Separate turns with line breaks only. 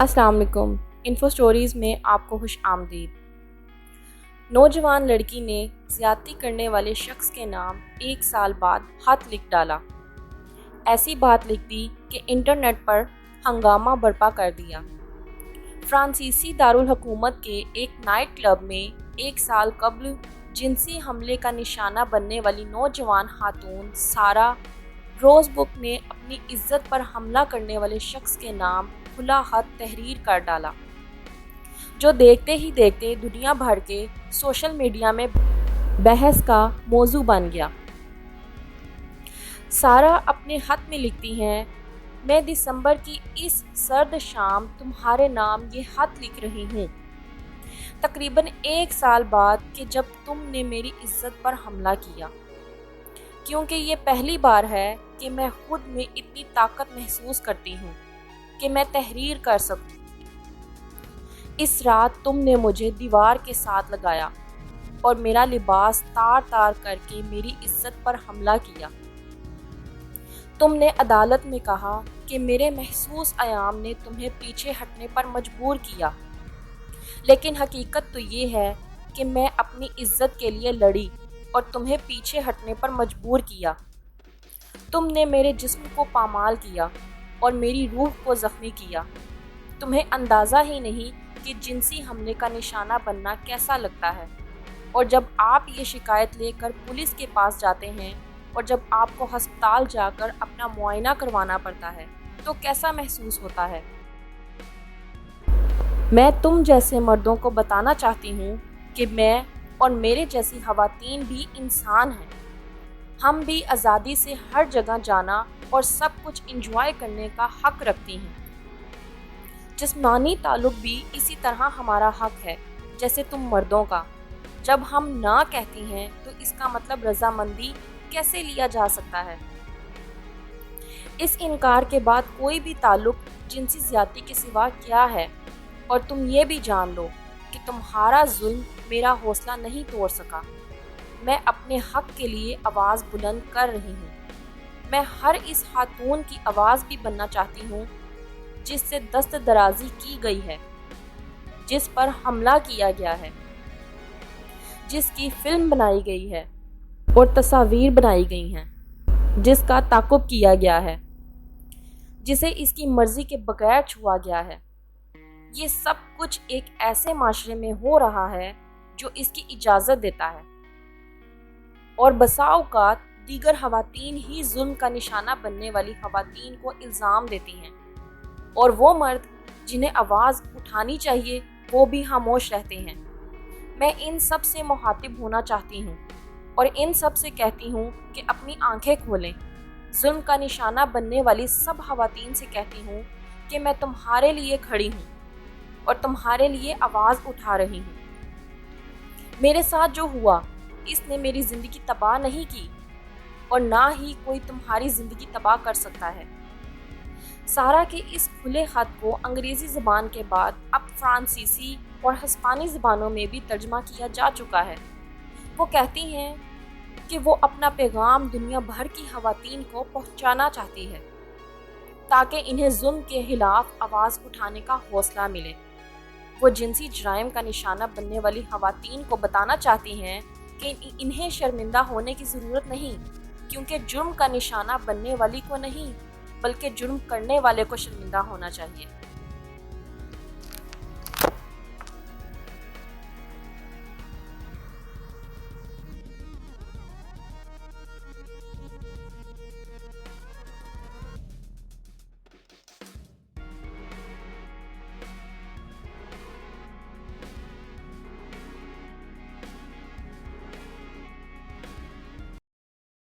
السلام علیکم۔ Info stories میں آپ کو خوش آمدید۔ نوجوان لڑکی نے زیادتی کرنے والے شخص کے نام 1 سال بعد خط لکھ ڈالا۔ ایسی بات لکھ دی کہ انٹرنیٹ پر ہنگامہ برپا کر دیا۔ فرانسیسی دارالحکومت کے ایک نائٹ کلب میں 1 سال قبل جنسی حملے کا نشانہ بننے والی نوجوان خاتون سارہ روز بک نے اپنی عزت پر حملہ کرنے والے شخص کے نام کھلا خط تحریر کر ڈالا، جو دیکھتے ہی دیکھتے دنیا بھر کے سوشل میڈیا میں بحث کا موضوع بن گیا۔ سارہ اپنے خط میں لکھتی ہیں، میں دسمبر کی اس سرد شام تمہارے نام یہ خط لکھ رہی ہوں، تقریباً 1 سال بعد کہ جب تم نے میری عزت پر حملہ کیا، کیونکہ یہ پہلی بار ہے کہ میں خود میں اتنی طاقت محسوس کرتی ہوں کہ میں تحریر کر سکوں۔ اس رات تم نے مجھے دیوار کے ساتھ لگایا اور میرا لباس تار تار کر کے میری عزت پر حملہ کیا۔ تم نے عدالت میں کہا کہ میرے محسوس ایام نے تمہیں پیچھے ہٹنے پر مجبور کیا، لیکن حقیقت تو یہ ہے کہ میں اپنی عزت کے لیے لڑی اور تمہیں پیچھے ہٹنے پر مجبور کیا۔ تم نے میرے جسم کو پامال کیا اور میری روح کو زخمی کیا۔ تمہیں اندازہ ہی نہیں کہ جنسی حملے کا نشانہ بننا کیسا لگتا ہے، اور جب آپ یہ شکایت لے کر پولیس کے پاس جاتے ہیں اور جب آپ کو ہسپتال جا کر اپنا معائنہ کروانا پڑتا ہے تو کیسا محسوس ہوتا ہے۔ میں تم جیسے مردوں کو بتانا چاہتی ہوں کہ میں اور میرے جیسی خواتین بھی انسان ہیں، ہم بھی آزادی سے ہر جگہ جانا اور سب کچھ انجوائے کرنے کا حق رکھتی ہیں۔ جسمانی تعلق بھی اسی طرح ہمارا حق ہے جیسے تم مردوں کا۔ جب ہم نہ کہتی ہیں تو اس کا مطلب رضامندی کیسے لیا جا سکتا ہے؟ اس انکار کے بعد کوئی بھی تعلق جنسی زیادتی کے سوا کیا ہے؟ اور تم یہ بھی جان لو کہ تمہارا ظلم میرا حوصلہ نہیں توڑ سکا۔ میں اپنے حق کے لیے آواز بلند کر رہی ہوں۔ میں ہر اس خاتون کی آواز بھی بننا چاہتی ہوں جس سے دست درازی کی گئی ہے، جس پر حملہ کیا گیا ہے، جس کی فلم بنائی گئی ہے اور تصاویر بنائی گئی ہیں، جس کا تعاقب کیا گیا ہے، جسے اس کی مرضی کے بغیر چھوا گیا ہے۔ یہ سب کچھ ایک ایسے معاشرے میں ہو رہا ہے جو اس کی اجازت دیتا ہے، اور بسا اوقات دیگر خواتین ہی ظلم کا نشانہ بننے والی خواتین کو الزام دیتی ہیں، اور وہ مرد جنہیں آواز اٹھانی چاہیے وہ بھی خاموش رہتے ہیں۔ میں ان سب سے مخاطب ہونا چاہتی ہوں اور ان سب سے کہتی ہوں کہ اپنی آنکھیں کھولیں۔ ظلم کا نشانہ بننے والی سب خواتین سے کہتی ہوں کہ میں تمہارے لیے کھڑی ہوں اور تمہارے لیے آواز اٹھا رہی ہوں۔ میرے ساتھ جو ہوا اس نے میری زندگی تباہ نہیں کی، اور نہ ہی کوئی تمہاری زندگی تباہ کر سکتا ہے۔ سارہ کے اس کھلے خط کو انگریزی زبان کے بعد اب فرانسیسی اور ہسپانوی زبانوں میں بھی ترجمہ کیا جا چکا ہے۔ وہ کہتی ہیں کہ وہ اپنا پیغام دنیا بھر کی خواتین کو پہنچانا چاہتی ہے تاکہ انہیں ظلم کے خلاف آواز اٹھانے کا حوصلہ ملے۔ وہ جنسی جرائم کا نشانہ بننے والی خواتین کو بتانا چاہتی ہیں کہ انہیں شرمندہ ہونے کی ضرورت نہیں، کیونکہ جرم کا نشانہ بننے والی کو نہیں بلکہ جرم کرنے والے کو شرمندہ ہونا چاہیے۔